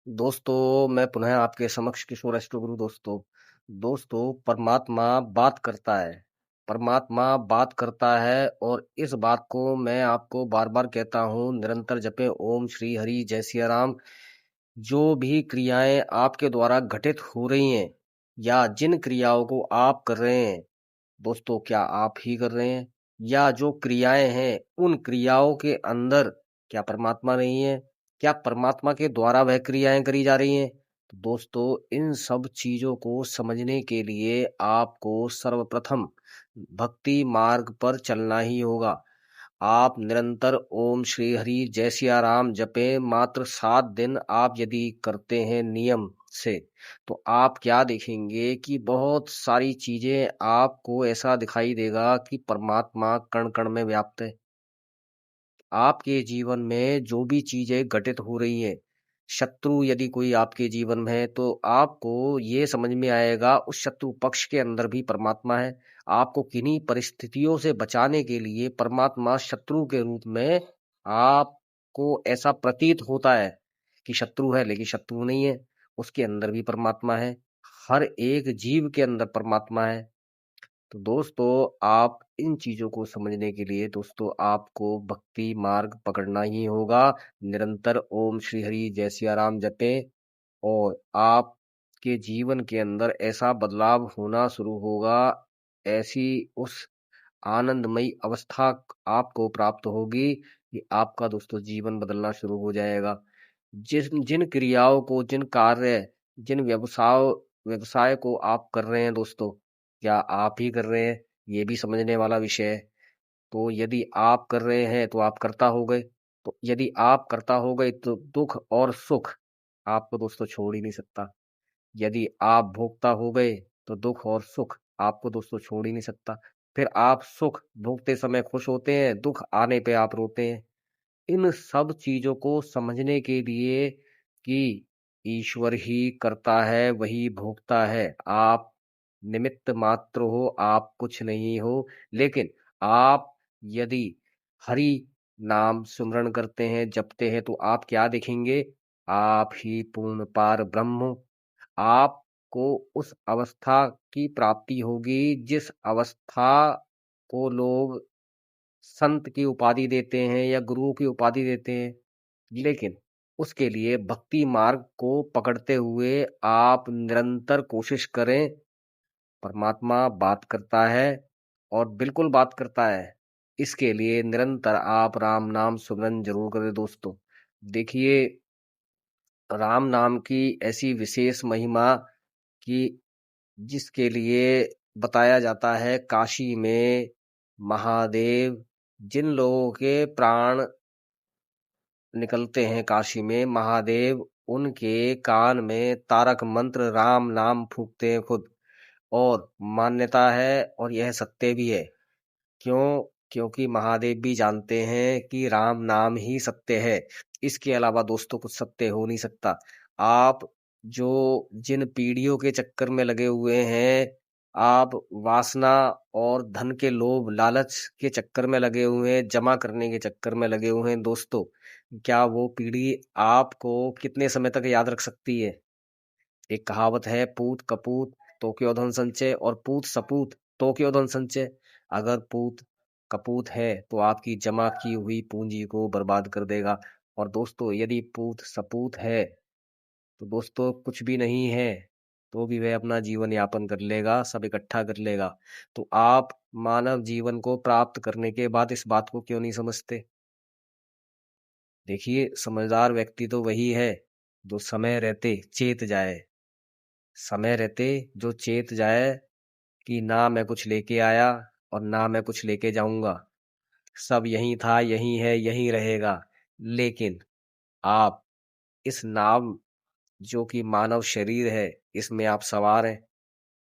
दोस्तों, मैं पुनः आपके समक्ष किशोर अष्टगुरु दोस्तों, परमात्मा बात करता है और इस बात को मैं आपको बार-बार कहता हूँ, निरंतर जपें ओम श्री हरि जय सिया राम। जो भी क्रियाएँ आपके द्वारा घटित हो रही हैं या जिन क्रियाओं को आप कर रहे हैं, दोस्तों क्या आप ही कर रहे हैं? या जो क्रियाएँ हैं, उन क्रियाओं के अंदर क्या परमात्मा नहीं है? क्या परमात्मा के द्वारा वह क्रियाएँ करी जा रही हैं? तो दोस्तों, इन सब चीज़ों को समझने के लिए आपको सर्वप्रथम भक्ति मार्ग पर चलना ही होगा। आप निरंतर ओम श्री हरि जय सिया राम जपें मात्र 7 दिन आप यदि करते हैं नियम से, तो आप क्या देखेंगे कि बहुत सारी चीजें आपको ऐसा दिखाई देगा कि परमात्मा कण कण में व्याप्त है। आपके जीवन में जो भी चीजें घटित हो रही हैं, शत्रु यदि कोई आपके जीवन में है तो आपको ये समझ में आएगा उस शत्रु पक्ष के अंदर भी परमात्मा है। आपको किन्हीं परिस्थितियों से बचाने के लिए परमात्मा शत्रु के रूप में आपको ऐसा प्रतीत होता है कि शत्रु है, लेकिन शत्रु नहीं है। उसके अंदर भी परमात्मा है। हर एक जीव के अंदर परमात्मा है। तो दोस्तों, आप इन चीजों को समझने के लिए दोस्तों आपको भक्ति मार्ग पकड़ना ही होगा। निरंतर ओम श्री हरि जय सिया राम जपें और आपके जीवन के अंदर ऐसा बदलाव होना शुरू होगा, ऐसी उस आनंदमयी अवस्था आपको प्राप्त होगी कि आपका दोस्तों जीवन बदलना शुरू हो जाएगा। जिन जिन क्रियाओं को, जिन कार्य, जिन व्यवसाय को आप कर रहे हैं दोस्तों, क्या आप ही कर रहे हैं? ये भी समझने वाला विषय है। तो यदि आप कर रहे हैं तो आप कर्ता हो गए। तो यदि आप कर्ता हो गए तो दुख और सुख आपको दोस्तों छोड़ ही नहीं सकता। यदि आप भोक्ता हो गए तो दुख और सुख आपको दोस्तों छोड़ ही नहीं सकता। फिर आप सुख भोगते समय खुश होते हैं, दुख आने पे आप रोते हैं। इन सब चीजों को समझने के लिए कि ईश्वर ही करता है, वही भोगता है। आप निमित्त मात्र हो, आप कुछ नहीं हो। लेकिन आप यदि हरि नाम सुमरण करते हैं, जपते हैं, तो आप क्या देखेंगे? आप ही पूर्ण पार ब्रह्म हो। आपको उस अवस्था की प्राप्ति होगी जिस अवस्था को लोग संत की उपाधि देते हैं या गुरुओं की उपाधि देते हैं। लेकिन उसके लिए भक्ति मार्ग को पकड़ते हुए आप निरंतर कोशिश करें। परमात्मा बात करता है और बिल्कुल बात करता है। इसके लिए निरंतर आप राम नाम सुमरन जरूर करें दोस्तों। देखिए, राम नाम की ऐसी विशेष महिमा कि जिसके लिए बताया जाता है काशी में महादेव, जिन लोगों के प्राण निकलते हैं काशी में, महादेव उनके कान में तारक मंत्र राम नाम फूंकते हैं खुद। और मान्यता है और यह सत्य भी है। क्यों? क्योंकि महादेव भी जानते हैं कि राम नाम ही सत्य है। इसके अलावा दोस्तों कुछ सत्य हो नहीं सकता। आप जो जिन पीढ़ियों के चक्कर में लगे हुए हैं, आप वासना और धन के लोभ लालच के चक्कर में लगे हुए हैं, जमा करने के चक्कर में लगे हुए हैं दोस्तों, क्या वो पीढ़ी आपको कितने समय तक याद रख सकती है? एक कहावत है, पूत कपूत तो क्यों धन संचय और पूत सपूत तो क्यों धन संचय। अगर पूत कपूत है तो आपकी जमा की हुई पूंजी को बर्बाद कर देगा। और दोस्तों, यदि पूत सपूत है तो दोस्तों कुछ भी नहीं है तो भी वह अपना जीवन यापन कर लेगा, सब इकट्ठा कर लेगा। तो आप मानव जीवन को प्राप्त करने के बाद इस बात को क्यों नहीं समझते? देखिए, समझदार व्यक्ति तो वही है जो समय रहते चेत जाए। समय रहते जो चेत जाए कि ना मैं कुछ लेके आया और ना मैं कुछ लेके जाऊंगा, सब यही था, यही है, यही रहेगा। लेकिन आप इस नाव, जो कि मानव शरीर है, इसमें आप सवार हैं,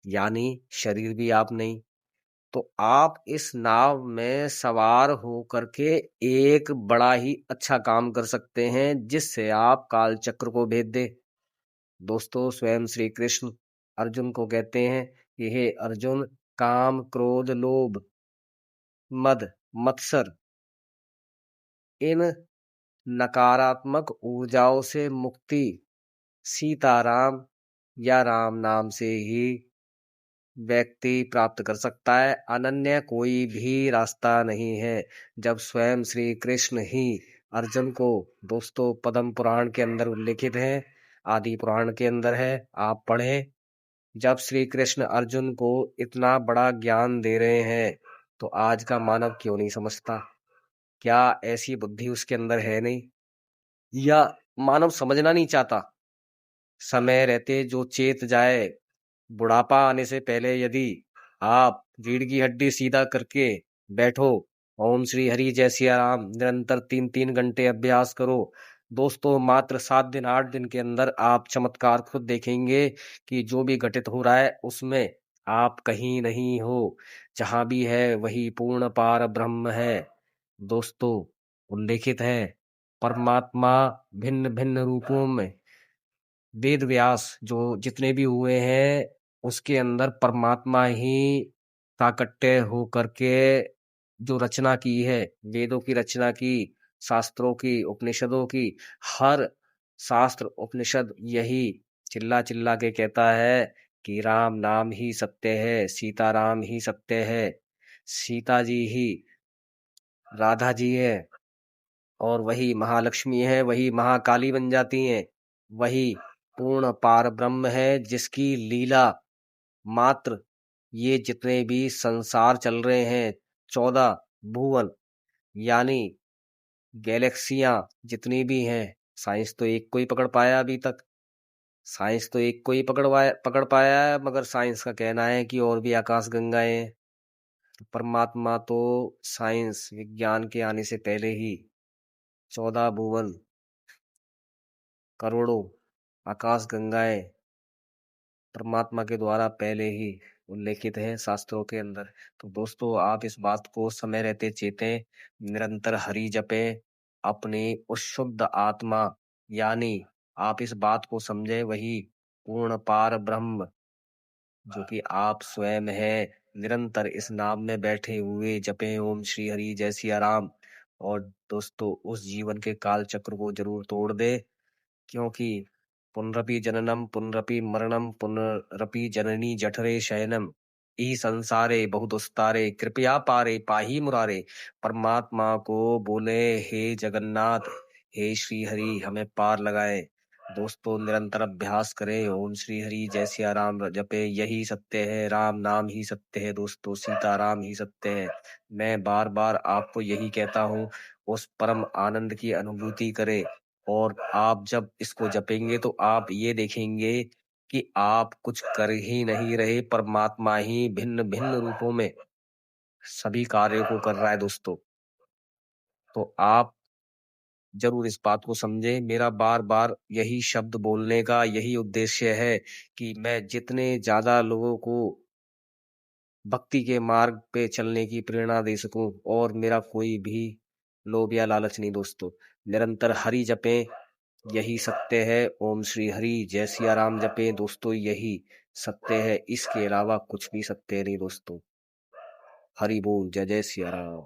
यानी शरीर भी आप नहीं। तो आप इस नाव में सवार हो करके एक बड़ा ही अच्छा काम कर सकते हैं जिससे आप काल चक्र को भेद दे। दोस्तों, स्वयं श्री कृष्ण अर्जुन को कहते हैं कि हे अर्जुन, काम क्रोध लोभ मद मत्सर, इन नकारात्मक ऊर्जाओं से मुक्ति सीताराम या राम नाम से ही व्यक्ति प्राप्त कर सकता है। अनन्य कोई भी रास्ता नहीं है। जब स्वयं श्री कृष्ण ही अर्जुन को, दोस्तों पद्म पुराण के अंदर उल्लेखित है, आदि पुराण के अंदर है, आप पढ़ें। जब श्री कृष्ण अर्जुन को इतना बड़ा ज्ञान दे रहे हैं तो आज का मानव क्यों नहीं समझता? क्या ऐसी बुद्धि उसके अंदर है नहीं, या मानव समझना नहीं चाहता? समय रहते जो चेत जाए, बुढ़ापा आने से पहले यदि आप रीढ़ की हड्डी सीधा करके बैठो, ओम श्री हरि जय सिया राम निरंतर 3-3 घंटे अभ्यास करो, दोस्तों मात्र 7 दिन 8 दिन के अंदर आप चमत्कार खुद देखेंगे कि जो भी घटित हो रहा है उसमें आप कहीं नहीं हो। जहां भी है वही पूर्ण पार ब्रह्म है। दोस्तों उल्लेखित है परमात्मा भिन्न भिन्न रूपों में, वेद व्यास जो जितने भी हुए हैं उसके अंदर परमात्मा ही प्राकट्य हो करके जो रचना की है, वेदों की रचना की, शास्त्रों की, उपनिषदों की, हर शास्त्र उपनिषद यही चिल्ला चिल्ला के कहता है कि राम नाम ही सत्य है, सीता राम ही सत्य है, सीता जी ही राधा जी है, और वही महालक्ष्मी है, वही महाकाली बन जाती हैं, वही पूर्ण पार ब्रह्म है जिसकी लीला मात्र ये जितने भी संसार चल रहे हैं, 14 भुवन यानी गैलेक्सियां जितनी भी हैं, साइंस तो एक को ही पकड़ पाया अभी तक। साइंस तो एक को ही पकड़ पाया है, मगर साइंस का कहना है कि और भी आकाश गंगाएं हैं। परमात्मा तो साइंस विज्ञान के आने से पहले ही 14 भुवन, करोड़ों आकाश गंगाएं परमात्मा के द्वारा पहले ही उल्लेखित है शास्त्रों के अंदर। तो दोस्तों आप इस बात को समय रहते चेतें, निरंतर हरि जपें, अपनी उस शुद्ध आत्मा यानी आप इस बात को समझे वही पूर्ण पार ब्रह्म जो कि आप स्वयं है, निरंतर इस नाम में बैठे हुए जपें ओम श्री हरि जय सिया राम। और दोस्तों उस जीवन के काल चक्र को जरूर तोड़ दे, क्योंकि पुनरपि जननम पुनरपि मरणम पुनरपि जननी जठरे शयनम ई संसारे बहुदुस्तारे कृपया पारे पाही मुरारे। परमात्मा को बोले हे जगन्नाथ, हे श्री हरि हमें पार लगाए। दोस्तों निरंतर अभ्यास करें, ओम श्री हरि जय सिया राम जपे, यही सत्य है, राम नाम ही सत्य है दोस्तों, सीता राम ही सत्य है। मैं बार बार आपको यही कहता हूँ, उस परम आनंद की अनुभूति करें। और आप जब इसको जपेंगे तो आप ये देखेंगे कि आप कुछ कर ही नहीं रहे, परमात्मा ही भिन्न भिन्न रूपों में सभी कार्यों को कर रहा है दोस्तों। तो आप जरूर इस बात को समझें। मेरा बार बार यही शब्द बोलने का यही उद्देश्य है कि मैं जितने ज्यादा लोगों को भक्ति के मार्ग पे चलने की प्रेरणा दे सकूं, और मेरा कोई भी लोभ या लालच नहीं दोस्तों। निरंतर हरि जपें, यही सत्य है। ओम श्री हरि जय सिया राम जपें दोस्तों, यही सत्य है, इसके अलावा कुछ भी सत्य नहीं दोस्तों। हरि बोल, जय जय सिया राम।